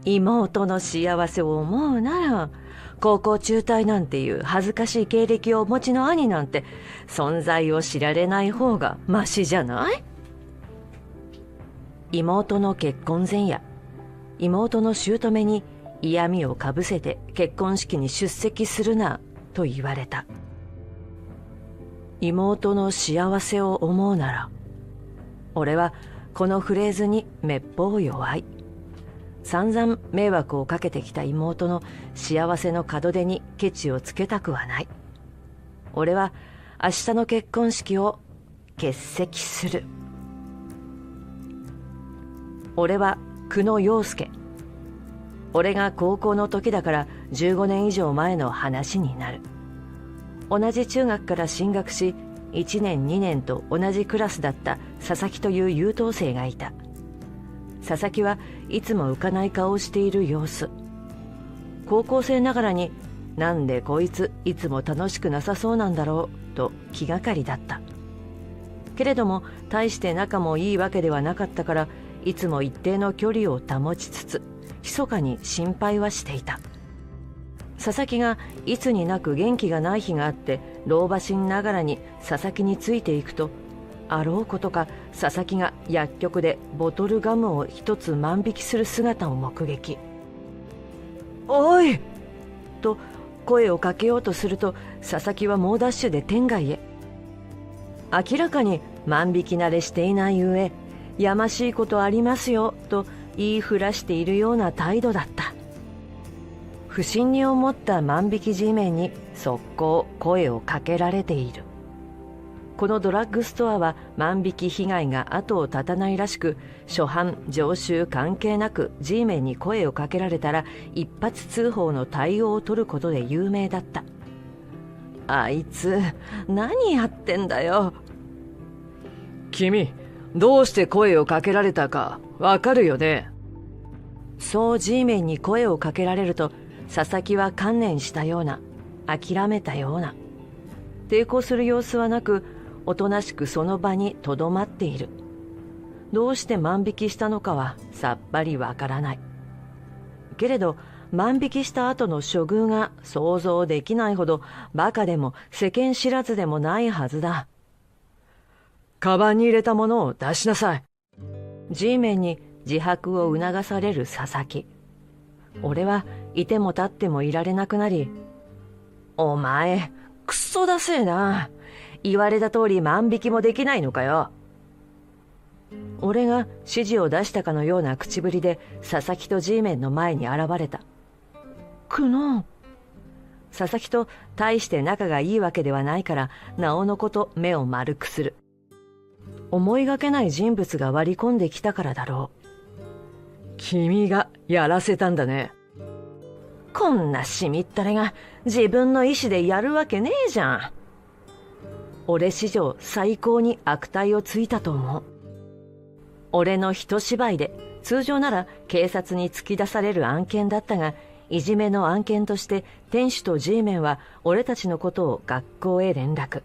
妹の幸せを思うなら、高校中退なんていう恥ずかしい経歴をお持ちの兄なんて存在を知られない方がマシじゃない？妹の結婚前夜、妹の姑に嫌味をかぶせて結婚式に出席するなと言われた。妹の幸せを思うなら、俺はこのフレーズにめっぽう弱い。散々迷惑をかけてきた妹の幸せの門出にケチをつけたくはない。俺は明日の結婚式を欠席する。俺は久野陽介。俺が高校の時だから15年以上前の話になる。同じ中学から進学し、1年2年と同じクラスだった佐々木という優等生がいた。佐々木はいつも浮かない顔をしている様子。高校生ながらに、なんでこいついつも楽しくなさそうなんだろうと気がかりだった。けれども大して仲もいいわけではなかったから、いつも一定の距離を保ちつつ密かに心配はしていた。佐々木がいつになく元気がない日があって、老婆心ながらに佐々木についていくと、あろうことか佐々木が薬局でボトルガムを一つ万引きする姿を目撃。おいと声をかけようとすると、佐々木は猛ダッシュで店外へ。明らかに万引き慣れしていないゆえ、やましいことありますよと言いふらしているような態度だった。不審に思った万引き G メンに速攻声をかけられている。このドラッグストアは万引き被害が後を絶たないらしく、初犯常習関係なく G メンに声をかけられたら一発通報の対応を取ることで有名だった。あいつ何やってんだよ。君、どうして声をかけられたかわかるよね。そう G メンに声をかけられると、佐々木は観念したような、諦めたような、抵抗する様子はなく、おとなしくその場にとどまっている。どうして万引きしたのかはさっぱりわからない。けれど万引きした後の処遇が想像できないほどバカでも世間知らずでもないはずだ。カバンに入れたものを出しなさい。G メンに自白を促される佐々木。俺はいても立ってもいられなくなり、お前クソだせえな。言われた通り万引きもできないのかよ。俺が指示を出したかのような口ぶりで佐々木と G メンの前に現れた。久野。佐々木と大して仲がいいわけではないから、なおのこと目を丸くする。思いがけない人物が割り込んできたからだろう。君がやらせたんだね。こんなしみったれが自分の意思でやるわけねえじゃん。俺史上最高に悪態をついたと思う。俺の一芝居で通常なら警察に突き出される案件だったが、いじめの案件として店主と G メンは俺たちのことを学校へ連絡。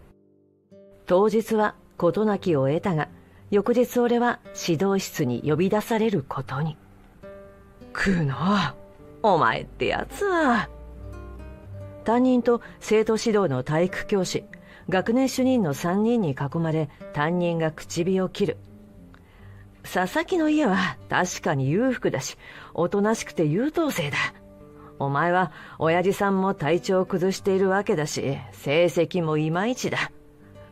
当日は事なきを得たが、翌日俺は指導室に呼び出されることに。久野、お前ってやつは。担任と生徒指導の体育教師、学年主任の3人に囲まれ、担任が口火を切る。佐々木の家は確かに裕福だし、おとなしくて優等生だ。お前は親父さんも体調を崩しているわけだし、成績もいまいちだ。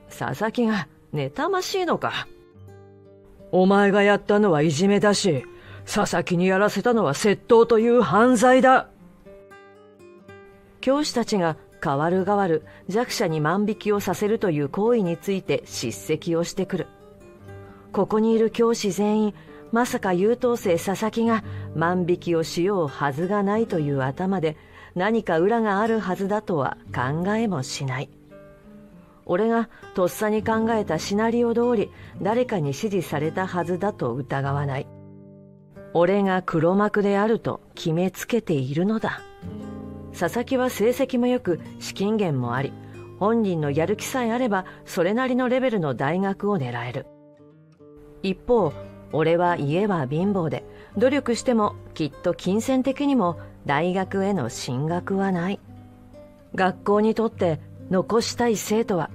佐々木が妬ましいのか。お前がやったのはいじめだし、佐々木にやらせたのは窃盗という犯罪だ。教師たちが代わる代わる弱者に万引きをさせるという行為について叱責をしてくる。ここにいる教師全員、まさか優等生佐々木が万引きをしようはずがないという頭で、何か裏があるはずだとは考えもしない。俺がとっさに考えたシナリオ通り誰かに指示されたはずだと疑わない。俺が黒幕であると決めつけているのだ。佐々木は成績も良く資金源もあり、本人のやる気さえあればそれなりのレベルの大学を狙える。一方、俺は家は貧乏で努力してもきっと金銭的にも大学への進学はない。学校にとって残したい生徒は、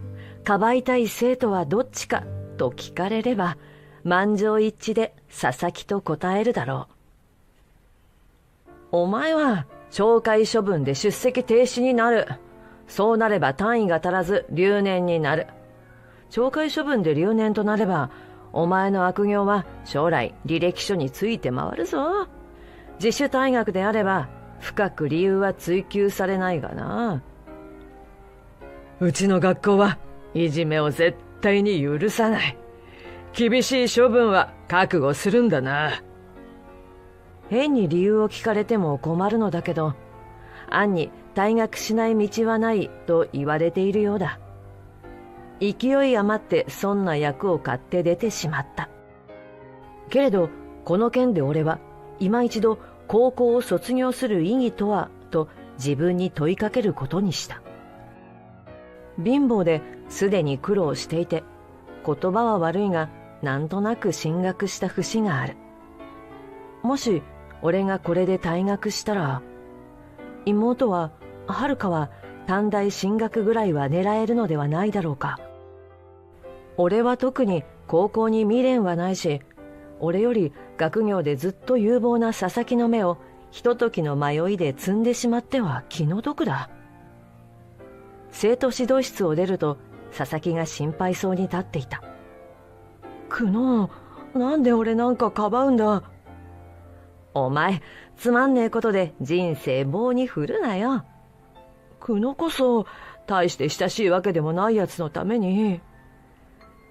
かばいたい生徒はどっちかと聞かれれば、満場一致で佐々木と答えるだろう。お前は懲戒処分で出席停止になる。そうなれば単位が足らず留年になる。懲戒処分で留年となれば、お前の悪行は将来履歴書について回るぞ。自主退学であれば深く理由は追及されないがな。うちの学校はいじめを絶対に許さない。厳しい処分は覚悟するんだな。変に理由を聞かれても困るのだけど、暗に退学しない道はないと言われているようだ。勢い余ってそんな役を買って出てしまった。けれどこの件で俺は今一度高校を卒業する意義とはと自分に問いかけることにした。貧乏ですでに苦労していて、言葉は悪いがなんとなく進学した節がある。もし俺がこれで退学したら、妹は遥は短大進学ぐらいは狙えるのではないだろうか。俺は特に高校に未練はないし、俺より学業でずっと有望な佐々木の目をひとときの迷いで摘んでしまっては気の毒だ。生徒指導室を出ると佐々木が心配そうに立っていた。久能、なんで俺なんかかばうんだ。お前、つまんねえことで人生棒に振るなよ。久能こそ大して親しいわけでもないやつのために。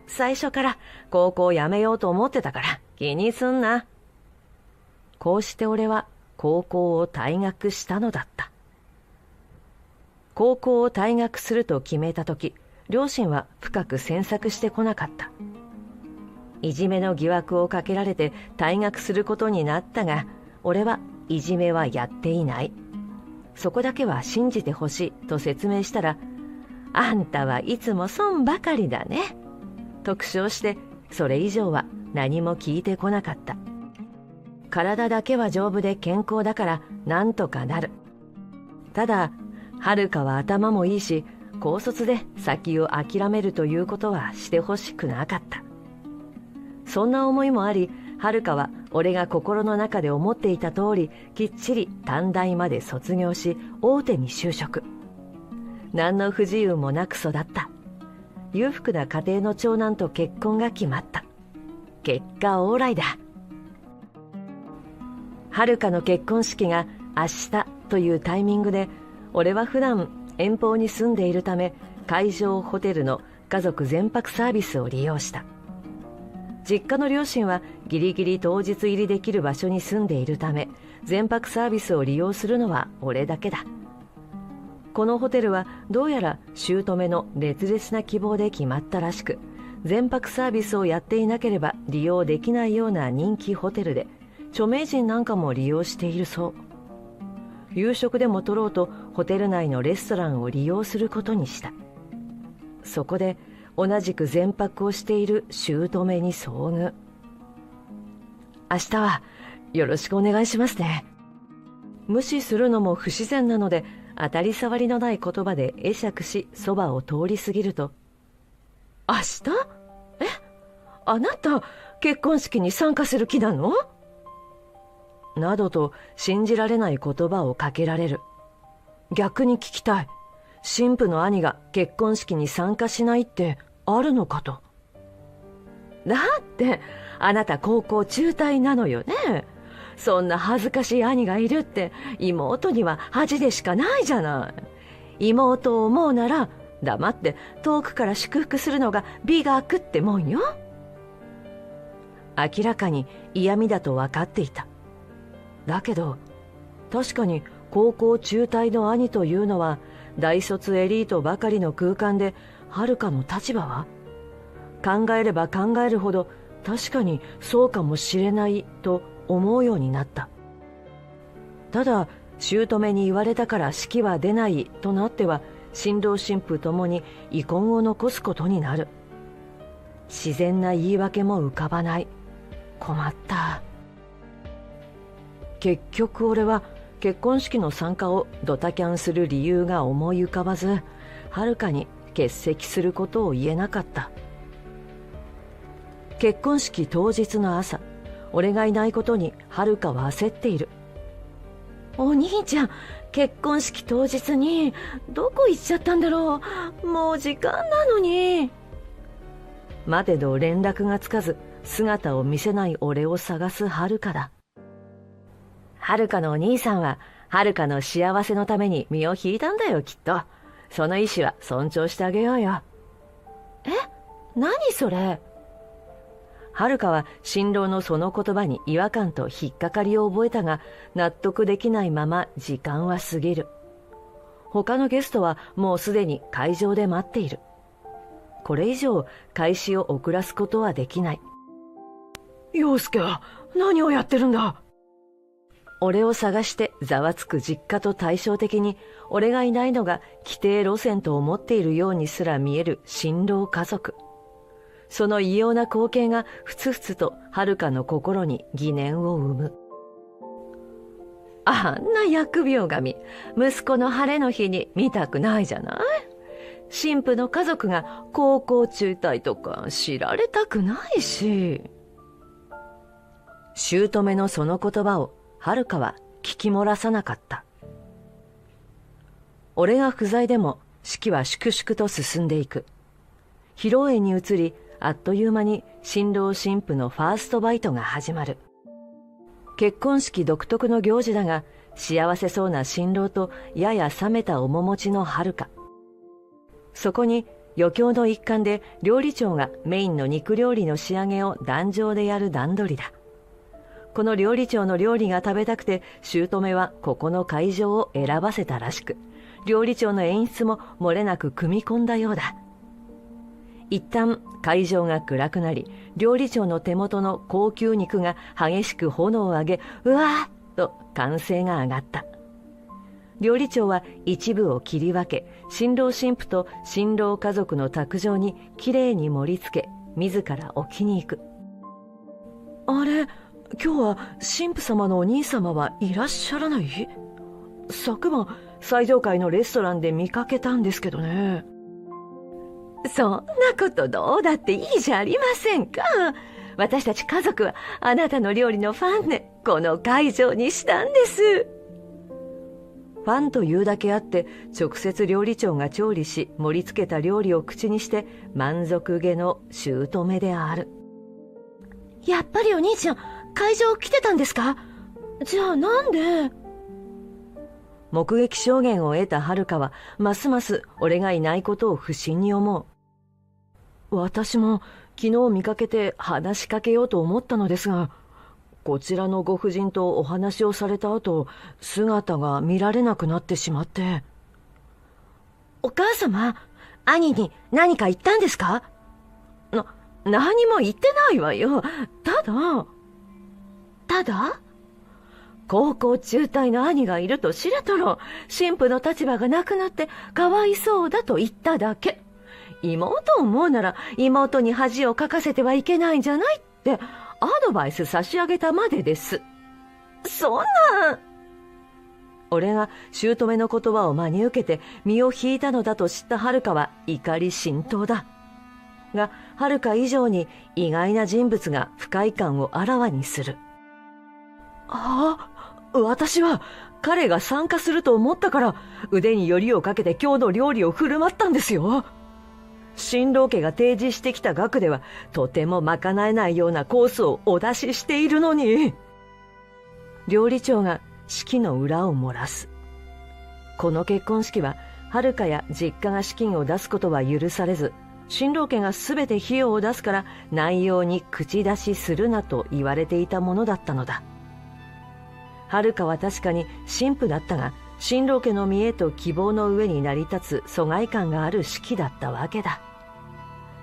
最初から高校を辞めようと思ってたから気にすんな。こうして俺は高校を退学したのだった。高校を退学すると決めたとき、両親は深く詮索してこなかった。いじめの疑惑をかけられて退学することになったが、俺はいじめはやっていない。そこだけは信じてほしいと説明したら、あんたはいつも損ばかりだね。と苦笑して、それ以上は何も聞いてこなかった。体だけは丈夫で健康だからなんとかなる。ただ、遥は頭もいいし、高卒で先を諦めるということはしてほしくなかった。そんな思いもあり、遥は俺が心の中で思っていた通り、きっちり短大まで卒業し、大手に就職。何の不自由もなく育った。裕福な家庭の長男と結婚が決まった。結果オーライだ。遥の結婚式が明日というタイミングで、俺は普段遠方に住んでいるため、会場ホテルの家族全泊サービスを利用した。実家の両親はギリギリ当日入りできる場所に住んでいるため、全泊サービスを利用するのは俺だけだ。このホテルはどうやら姑の熱烈な希望で決まったらしく、全泊サービスをやっていなければ利用できないような人気ホテルで、著名人なんかも利用しているそう。夕食でも取ろうとホテル内のレストランを利用することにした。そこで同じく全泊をしている姑に遭遇。明日はよろしくお願いしますね。無視するのも不自然なので、当たり障りのない言葉で会釈し、そばを通り過ぎると、明日？え？あなた結婚式に参加する気なの？などと信じられない言葉をかけられる。逆に聞きたい。新婦の兄が結婚式に参加しないってあるのかと。だってあなた高校中退なのよね。そんな恥ずかしい兄がいるって妹には恥でしかないじゃない。妹を思うなら黙って遠くから祝福するのが美学ってもんよ。明らかに嫌味だと分かっていた。だけど確かに高校中退の兄というのは大卒エリートばかりの空間で、遥の立場は考えれば考えるほど確かにそうかもしれないと思うようになった。ただ姑に言われたから式は出ないとなっては、新郎新婦ともに遺恨を残すことになる。自然な言い訳も浮かばない。困った。結局俺は結婚式の参加をドタキャンする理由が思い浮かばず、はるかに欠席することを言えなかった。結婚式当日の朝、俺がいないことにはるかは焦っている。お兄ちゃん、結婚式当日にどこ行っちゃったんだろう。もう時間なのに。待てど連絡がつかず、姿を見せない俺を探すはるかだ。はるかのお兄さんははるかの幸せのために身を引いたんだよ、きっと。その意志は尊重してあげようよ。え、何それ。はるかは新郎のその言葉に違和感と引っかかりを覚えたが、納得できないまま時間は過ぎる。他のゲストはもうすでに会場で待っている。これ以上開始を遅らすことはできない。陽介は何をやってるんだ。俺を探してざわつく実家と対照的に、俺がいないのが規定路線と思っているようにすら見える新郎家族。その異様な光景がふつふつとはるかの心に疑念を生む。あんな疫病神、息子の晴れの日に見たくないじゃない。新婦の家族が高校中退とか知られたくないし。姑のその言葉をはるかは聞き漏らさなかった。俺が不在でも式は粛々と進んでいく。披露宴に移り、あっという間に新郎新婦のファーストバイトが始まる。結婚式独特の行事だが、幸せそうな新郎とやや冷めた面持ちのはるか。そこに余興の一環で料理長がメインの肉料理の仕上げを壇上でやる段取りだ。この料理長の料理が食べたくて、姑はここの会場を選ばせたらしく、料理長の演出も漏れなく組み込んだようだ。一旦会場が暗くなり、料理長の手元の高級肉が激しく炎を上げ、うわーっと歓声が上がった。料理長は一部を切り分け、新郎新婦と新郎家族の卓上にきれいに盛り付け、自ら置きに行く。あれ、今日は新婦様のお兄様はいらっしゃらない？昨晩最上階のレストランで見かけたんですけどね。そんなことどうだっていいじゃありませんか。私たち家族はあなたの料理のファンでこの会場にしたんです。ファンというだけあって、直接料理長が調理し盛り付けた料理を口にして満足げの姑である。やっぱりお兄ちゃん会場来てたんですか？じゃあなんで？目撃証言を得たはるかはますます俺がいないことを不審に思う。私も昨日見かけて話しかけようと思ったのですが、こちらのご婦人とお話をされた後、姿が見られなくなってしまって。お母様、兄に何か言ったんですか？何も言ってないわよ。ただ高校中退の兄がいると知れたら、新婦の立場がなくなってかわいそうだと言っただけ。妹を思うなら妹に恥をかかせてはいけないんじゃないってアドバイス差し上げたまでです。そんな。俺が姑の言葉を真に受けて身を引いたのだと知ったはるかは怒り心頭だ。が、はるか以上に意外な人物が不快感をあらわにする。私は彼が参加すると思ったから腕によりをかけて今日の料理を振る舞ったんですよ。新郎家が提示してきた額ではとても賄えないようなコースをお出ししているのに。料理長が式の裏を漏らす。この結婚式ははるかや実家が資金を出すことは許されず、新郎家がすべて費用を出すから内容に口出しするなと言われていたものだったのだ。はるかは確かに新婦だったが、新郎家の見栄と希望の上に成り立つ疎外感がある式だったわけだ。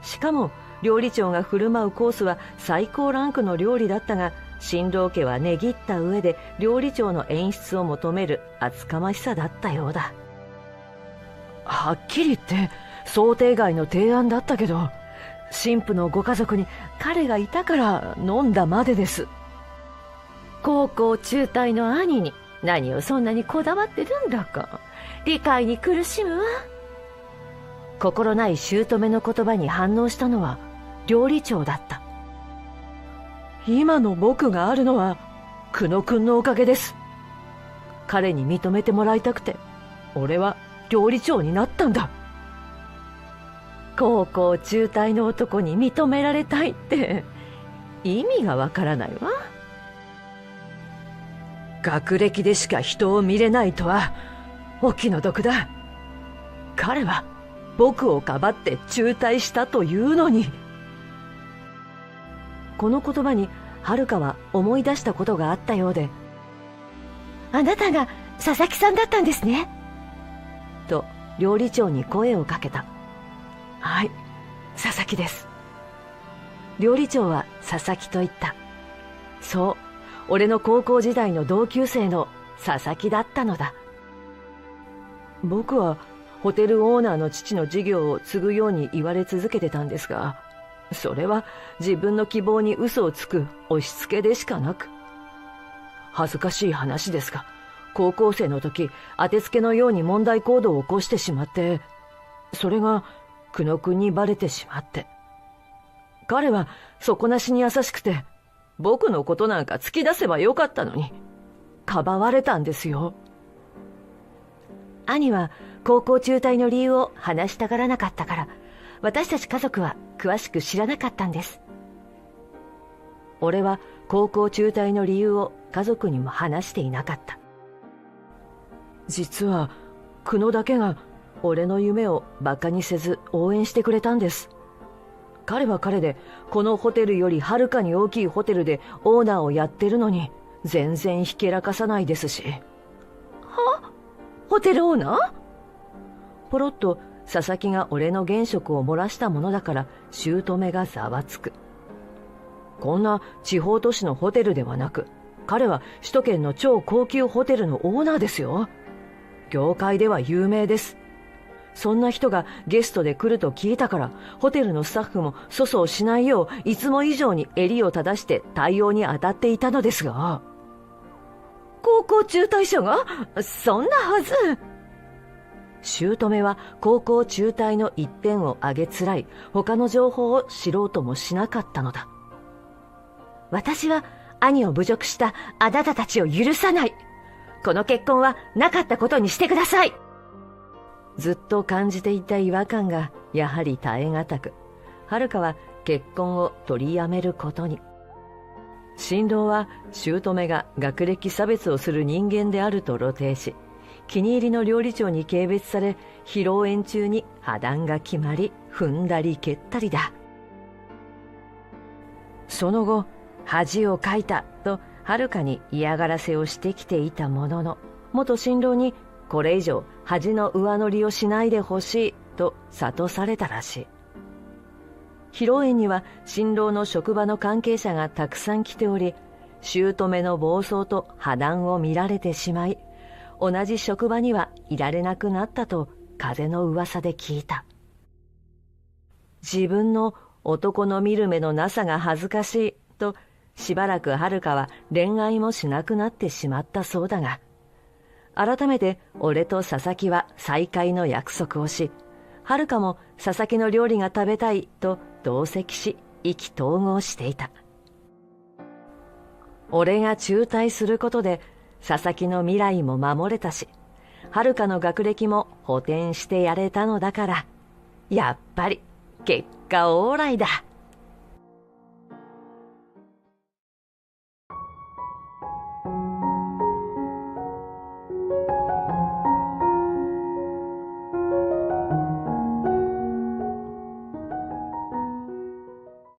しかも料理長が振る舞うコースは最高ランクの料理だったが、新郎家は値切った上で料理長の演出を求める厚かましさだったようだ。はっきり言って想定外の提案だったけど、新婦のご家族に彼がいたから飲んだまでです。高校中退の兄に何をそんなにこだわってるんだか、理解に苦しむわ。心ない姑の言葉に反応したのは料理長だった。今の僕があるのは久野くんのおかげです。彼に認めてもらいたくて、俺は料理長になったんだ。高校中退の男に認められたいって意味がわからないわ。学歴でしか人を見れないとはお気の毒だ。彼は僕をかばって中退したというのに。この言葉に遥は思い出したことがあったようで、あなたが佐々木さんだったんですね、と料理長に声をかけた。はい、佐々木です。料理長は佐々木と言った。そう、俺の高校時代の同級生の佐々木だったのだ。僕はホテルオーナーの父の事業を継ぐように言われ続けてたんですが、それは自分の希望に嘘をつく押し付けでしかなく、恥ずかしい話ですが、高校生の時当てつけのように問題行動を起こしてしまって、それが久野君にバレてしまって。彼は底なしに優しくて、僕のことなんか突き出せばよかったのにかばわれたんですよ。兄は高校中退の理由を話したがらなかったから、私たち家族は詳しく知らなかったんです。俺は高校中退の理由を家族にも話していなかった。実は久野だけが俺の夢をバカにせず応援してくれたんです。彼は彼でこのホテルよりはるかに大きいホテルでオーナーをやってるのに全然ひけらかさないですし。は？ホテルオーナー？ポロッと佐々木が俺の現職を漏らしたものだから姑がざわつく。こんな地方都市のホテルではなく、彼は首都圏の超高級ホテルのオーナーですよ。業界では有名です。そんな人がゲストで来ると聞いたから、ホテルのスタッフも粗相しないよういつも以上に襟を正して対応に当たっていたのですが。高校中退者が？そんなはず。姑は高校中退の一点を挙げつらい他の情報を知ろうともしなかったのだ。私は兄を侮辱したあなたたちを許さない。この結婚はなかったことにしてください。ずっと感じていた違和感がやはり耐え難く、遥は結婚を取りやめることに。新郎は姑が学歴差別をする人間であると露呈し、気に入りの料理長に軽蔑され、披露宴中に破談が決まり、踏んだり蹴ったりだ。その後、恥をかいたと遥に嫌がらせをしてきていたものの、元新郎にこれ以上恥の上乗りをしないでほしいと諭されたらしい。披露宴には新郎の職場の関係者がたくさん来ており、姑の暴走と破談を見られてしまい、同じ職場にはいられなくなったと風の噂で聞いた。自分の男の見る目のなさが恥ずかしいと、しばらく遥は恋愛もしなくなってしまったそうだが、改めて俺と佐々木は再会の約束をし、遥も佐々木の料理が食べたいと同席し、意気投合していた。俺が中退することで佐々木の未来も守れたし、遥の学歴も補填してやれたのだから、やっぱり結果オーライだ。